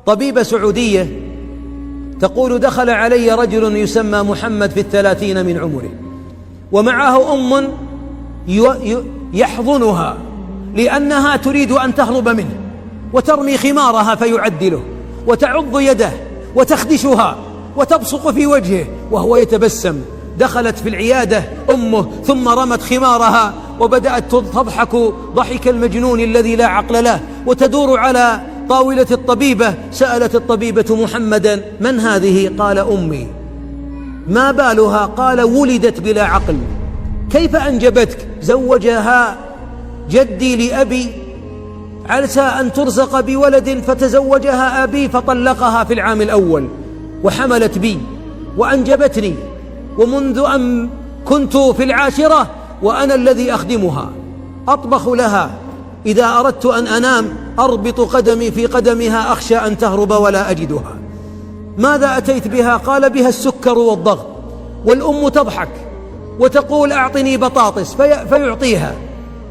طبيبة سعودية تقول: دخل علي رجل يسمى محمد في 30 من عمره، ومعه أم يحضنها لأنها تريد أن تهرب منه، وترمي خمارها فيعدله، وتعض يده وتخدشها وتبصق في وجهه وهو يتبسم. دخلت في العيادة أمه ثم رمت خمارها وبدأت تضحك ضحك المجنون الذي لا عقل له، وتدور على طاولة الطبيبة. سألت الطبيبة محمدا: من هذه؟ قال: أمي. ما بالها؟ قال: ولدت بلا عقل. كيف أنجبتك؟ زوجها جدي لأبي عسى أن ترزق بولد، فتزوجها أبي فطلقها في العام الأول، وحملت بي وأنجبتني، ومنذ أن كنت في العاشرة وأنا الذي أخدمها، أطبخ لها، إذا أردت أن أنام أربط قدمي في قدمها أخشى أن تهرب ولا أجدها. ماذا أتيت بها؟ قال: بها السكر والضغط. والأم تضحك وتقول: أعطني بطاطس، فيعطيها،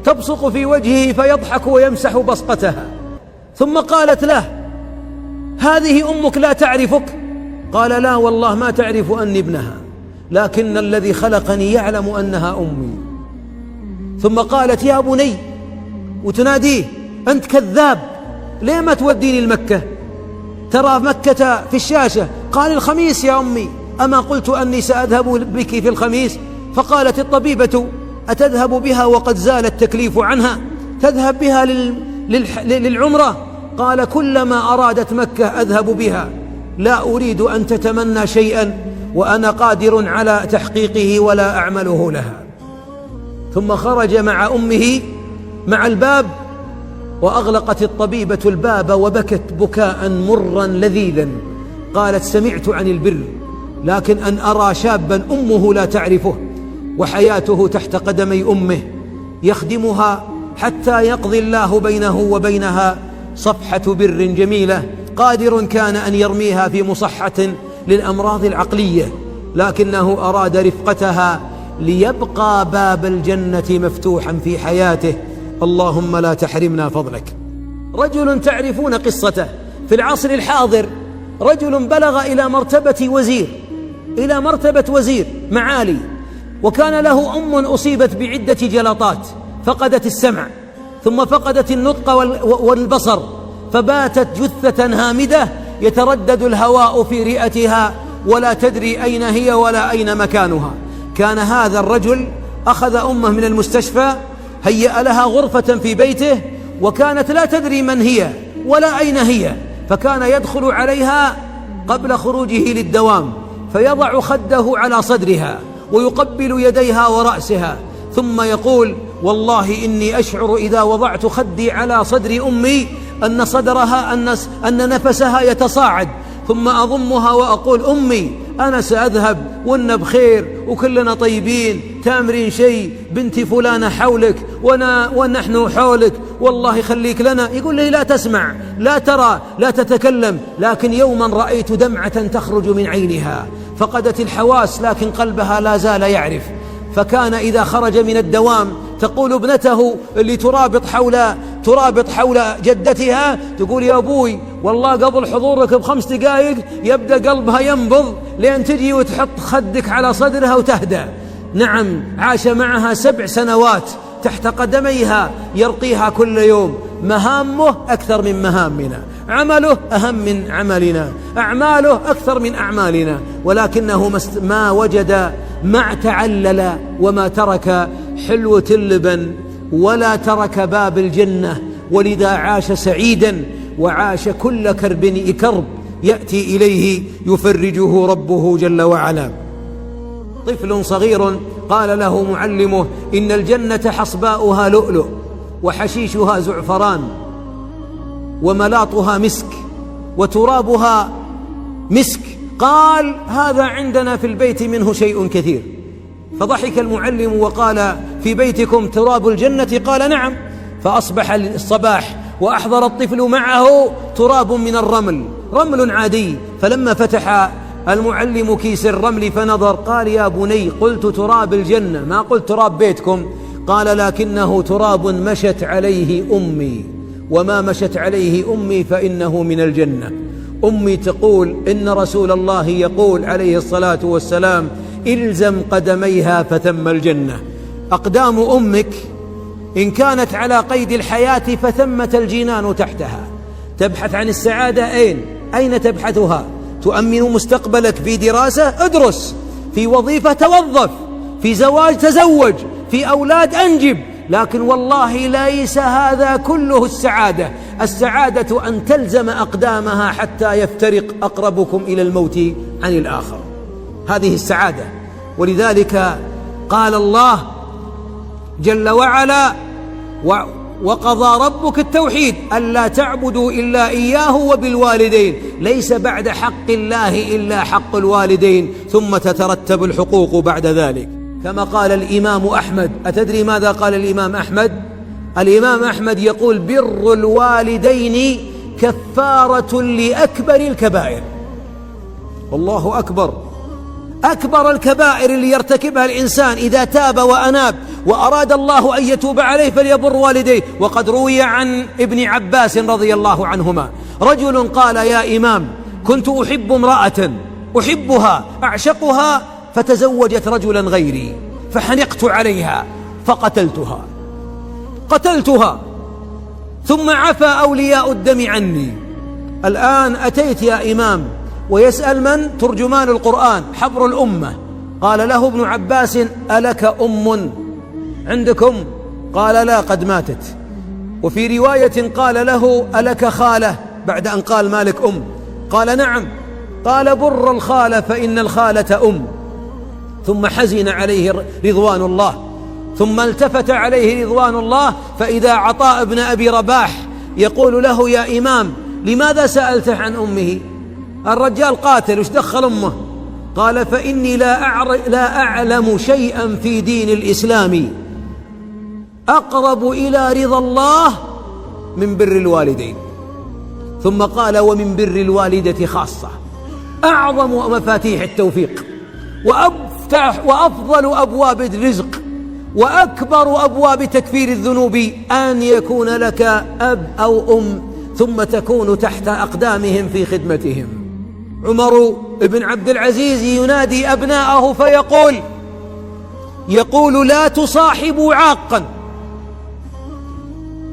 تبصق في وجهه فيضحك ويمسح بصقتها. ثم قالت له: هذه أمك لا تعرفك؟ قال: لا والله ما تعرف أني ابنها، لكن الذي خلقني يعلم أنها أمي. ثم قالت: يا بني، وتناديه: أنت كذاب، ليه ما توديني المكة؟ ترى مكة في الشاشة. قال: الخميس يا أمي، أما قلت أني سأذهب بك في الخميس؟ فقالت الطبيبة: أتذهب بها وقد زال التكليف عنها؟ تذهب بها للعمرة؟ قال: كلما أرادت مكة أذهب بها، لا أريد أن تتمنى شيئا وأنا قادر على تحقيقه ولا أعمله لها. ثم خرج مع أمه مع الباب، وأغلقت الطبيبة الباب وبكت بكاء مرا لذيذا. قالت: سمعت عن البر، لكن أن أرى شابا أمه لا تعرفه وحياته تحت قدمي أمه يخدمها حتى يقضي الله بينه وبينها صفحة بر جميلة، قادر كان أن يرميها في مصحة للأمراض العقلية، لكنه أراد رفقتها ليبقى باب الجنة مفتوحا في حياته. اللهم لا تحرمنا فضلك. رجل تعرفون قصته في العصر الحاضر، رجل بلغ إلى مرتبة وزير معالي، وكان له أم أصيبت بعدة جلطات، فقدت السمع ثم فقدت النطق والبصر، فباتت جثة هامدة يتردد الهواء في رئتها ولا تدري أين هي ولا أين مكانها. كان هذا الرجل أخذ أمه من المستشفى، هيأ لها غرفة في بيته، وكانت لا تدري من هي ولا أين هي، فكان يدخل عليها قبل خروجه للدوام فيضع خده على صدرها ويقبل يديها ورأسها، ثم يقول: والله إني أشعر إذا وضعت خدي على صدر أمي أن صدرها أن نفسها يتصاعد، ثم أضمها وأقول: أمي أنا سأذهب وإن بخير وكلنا طيبين، تامرين شيء؟ بنتي فلانة حولك ونحن حولك، والله خليك لنا. يقول لي: لا تسمع، لا ترى، لا تتكلم. لكن يوما رأيت دمعة تخرج من عينها، فقدت الحواس لكن قلبها لا زال يعرف. فكان إذا خرج من الدوام تقول ابنته اللي ترابط حول جدتها، تقول: يا أبوي والله قبل حضورك ب5 دقائق يبدأ قلبها ينبض لين تجي وتحط خدك على صدرها وتهدى. نعم، عاش معها 7 سنوات تحت قدميها يرقيها كل يوم. مهامه أكثر من مهامنا، عمله أهم من عملنا، أعماله أكثر من أعمالنا، ولكنه ما وجد، ما تعلل وما ترك حلوة اللبن ولا ترك باب الجنة، ولذا عاش سعيدا وعاش كل كرب يأتي إليه يفرجه ربه جل وعلا. طفل صغير قال له معلمه: إن الجنة حصباؤها لؤلؤ وحشيشها زعفران وملاطها مسك وترابها مسك. قال: هذا عندنا في البيت منه شيء كثير. فضحك المعلم وقال: في بيتكم تراب الجنة؟ قال: نعم. فأصبح الصباح وأحضر الطفل معه تراب من الرمل، رمل عادي. فلما فتح المعلم كيس الرمل فنظر قال: يا بني، قلت تراب الجنة ما قلت تراب بيتكم. قال: لكنه تراب مشت عليه أمي، وما مشت عليه أمي فإنه من الجنة. أمي تقول إن رسول الله يقول عليه الصلاة والسلام: إلزم قدميها فثم الجنة. أقدام أمك إن كانت على قيد الحياة فثمة الجنان تحتها. تبحث عن السعادة أين تبحثها؟ تؤمن مستقبلك في دراسة؟ ادرس. في وظيفة؟ توظف. في زواج؟ تزوج. في أولاد؟ أنجب. لكن والله ليس هذا كله السعادة. السعادة أن تلزم أقدامها حتى يفترق أقربكم إلى الموت عن الآخر. هذه السعادة. ولذلك قال الله جل وعلا: وقضى ربك التوحيد ألا تعبدوا إلا إياه وبالوالدين. ليس بعد حق الله إلا حق الوالدين، ثم تترتب الحقوق بعد ذلك. كما قال الإمام أحمد. أتدري ماذا قال الإمام أحمد؟ الإمام أحمد يقول: بر الوالدين كفارة لأكبر الكبائر. الله أكبر. أكبر الكبائر اللي يرتكبها الإنسان إذا تاب وأناب وأراد الله أن يتوب عليه فليبر والديه. وقد روي عن ابن عباس رضي الله عنهما: رجل قال: يا إمام، كنت أحب امرأة أحبها أعشقها فتزوجت رجلا غيري فحنقت عليها قتلتها ثم عفى أولياء الدم عني. الآن أتيت يا إمام. ويسأل من؟ ترجمان القرآن حبر الأمة. قال له ابن عباس: ألك أم عندكم؟ قال: لا، قد ماتت. وفي رواية قال له: ألك خالة؟ بعد أن قال: مالك أم؟ قال: نعم. قال: بر الخالة فإن الخالة أم. ثم حزن عليه رضوان الله، ثم التفت عليه رضوان الله فإذا عطاء بن أبي رباح يقول له: يا إمام، لماذا سألته عن أمه؟ الرجال قاتل، وش دخل أمه؟ قال: فإني لا أعلم شيئا في دين الإسلام أقرب إلى رضا الله من بر الوالدين. ثم قال: ومن بر الوالدة خاصة. أعظم مفاتيح التوفيق وأفضل أبواب الرزق وأكبر أبواب تكفير الذنوب أن يكون لك أب أو أم ثم تكون تحت أقدامهم في خدمتهم. عمر بن عبد العزيز ينادي أبناءه يقول: لا تصاحبوا عاقا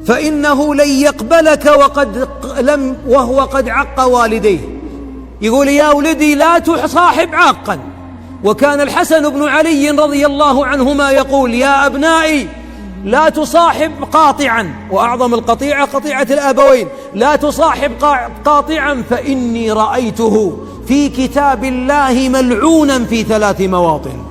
فإنه لن يقبلك وهو قد عق والديه. يقول: يا ولدي لا تصاحب عاقا. وكان الحسن بن علي رضي الله عنهما يقول: يا أبنائي لا تصاحب قاطعا، وأعظم القطيعة قطيعة الآبوين، لا تصاحب قاطعا فإني رأيته في كتاب الله ملعونا في 3 مواطن.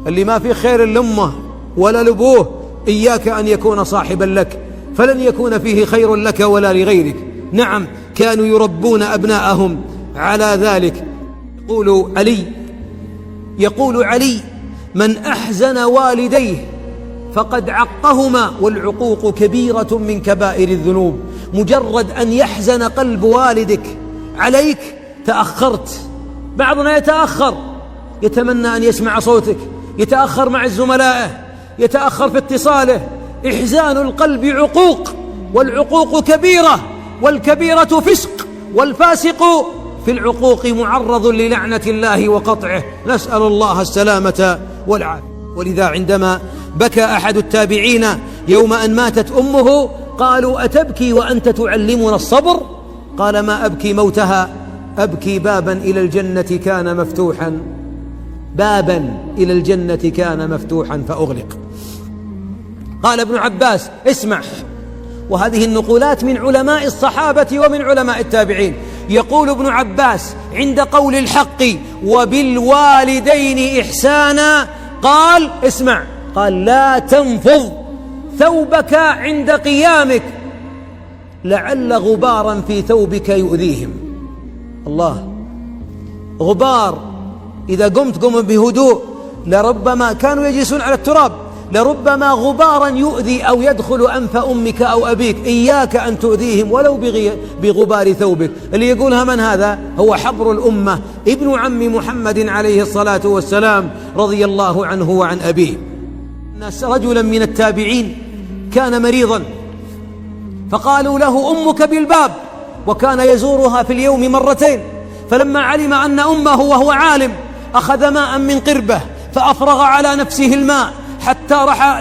اللي ما في خير لأمه ولا لأبوه إياك أن يكون صاحبا لك، فلن يكون فيه خير لك ولا لغيرك. نعم، كانوا يربون أبناءهم على ذلك. يقول علي: من أحزن والديه فقد عقهما، والعقوق كبيرة من كبائر الذنوب. مجرد أن يحزن قلب والدك عليك تأخرت. بعضنا يتأخر، يتمنى أن يسمع صوتك، يتأخر مع الزملاء، يتأخر في اتصاله. إحزان القلب عقوق، والعقوق كبيرة، والكبيرة فسق، والفاسق في العقوق معرض للعنة الله وقطعه. نسأل الله السلامة والعافية. ولذا عندما بكى أحد التابعين يوم أن ماتت أمه قالوا: أتبكي وأنت تعلمنا الصبر؟ قال: ما أبكي موتها، أبكي بابا إلى الجنة كان مفتوحا، بابا إلى الجنة كان مفتوحا فأغلق. قال ابن عباس: اسمع، وهذه النقولات من علماء الصحابة ومن علماء التابعين. يقول ابن عباس عند قول الحق: وبالوالدين إحسانا، قال: اسمع، قال: لا تنفض ثوبك عند قيامك لعل غبارا في ثوبك يؤذيهم. الله، غبار إذا قم بهدوء، لربما كانوا يجلسون على التراب، لربما غبارا يؤذي أو يدخل أنف أمك أو أبيك، إياك أن تؤذيهم ولو بغبار ثوبك. اللي يقولها من هذا؟ هو حبر الأمة ابن عم محمد عليه الصلاة والسلام رضي الله عنه وعن أبيه. رجلا من التابعين كان مريضا، فقالوا له: أمك بالباب. وكان يزورها في اليوم مرتين. فلما علم أن أمه وهو عالم أخذ ماء من قربة فأفرغ على نفسه الماء حتى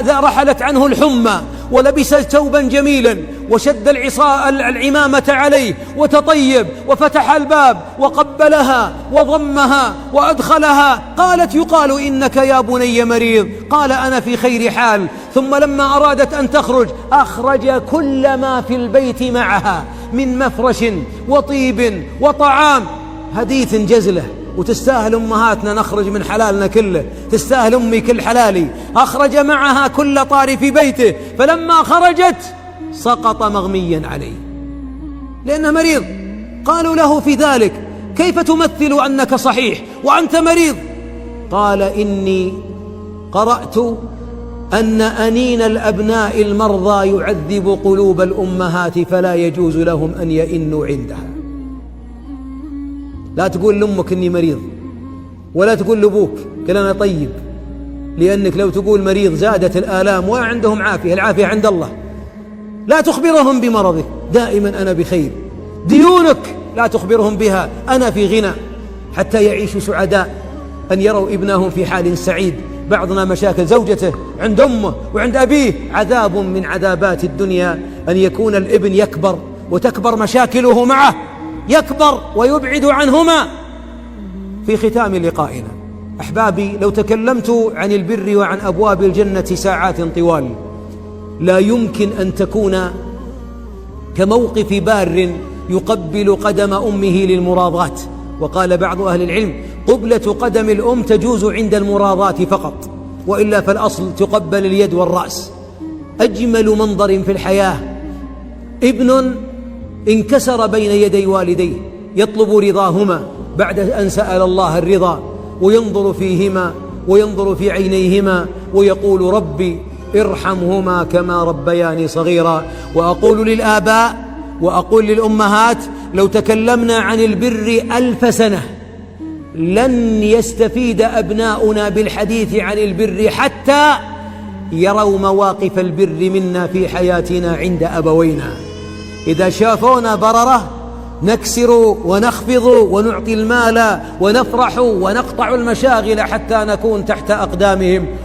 رحلت عنه الحمى، ولبس ثوبا جميلا وشد العمامة عليه وتطيب وفتح الباب وقبلها وضمها وأدخلها. قالت: يقال إنك يا بني مريض. قال: أنا في خير حال. ثم لما أرادت أن تخرج أخرج كل ما في البيت معها من مفرش وطيب وطعام. حديث جزلة، وتستاهل أمهاتنا نخرج من حلالنا كله، تستاهل أمي كل حلالي. أخرج معها كل طار في بيته، فلما خرجت سقط مغميا عليه لأنه مريض. قالوا له في ذلك: كيف تمثل أنك صحيح وأنت مريض؟ قال: إني قرأت أن أنين الأبناء المرضى يعذب قلوب الأمهات فلا يجوز لهم أن يئنوا عندها. لا تقول لأمك إني مريض، ولا تقول لأبوك كلنا طيب، لأنك لو تقول مريض زادت الآلام وعندهم عافية، العافية عند الله. لا تخبرهم بمرضك، دائما أنا بخير. ديونك لا تخبرهم بها، أنا في غنى، حتى يعيشوا سعداء، أن يروا ابنهم في حال سعيد. بعضنا مشاكل زوجته عند أمه وعند أبيه. عذاب من عذابات الدنيا أن يكون الابن يكبر وتكبر مشاكله معه، يكبر ويبعد عنهما. في ختام لقائنا أحبابي، لو تكلمت عن البر وعن أبواب الجنة ساعات طوال، لا يمكن أن تكون كموقف بار يقبل قدم أمه للمراضات. وقال بعض أهل العلم: قبلة قدم الأم تجوز عند المراضات فقط، وإلا فالأصل تقبل اليد والرأس. أجمل منظر في الحياة ابن انكسر بين يدي والديه يطلب رضاهما بعد أن سأل الله الرضا، وينظر فيهما وينظر في عينيهما ويقول: ربي ارحمهما كما ربياني صغيرا. وأقول للآباء وأقول للأمهات: لو تكلمنا عن البر 1000 سنة لن يستفيد أبناؤنا بالحديث عن البر حتى يروا مواقف البر منا في حياتنا عند أبوينا. إذا شافونا بررة نكسر ونخفض ونعطي المال ونفرح ونقطع المشاغل حتى نكون تحت أقدامهم.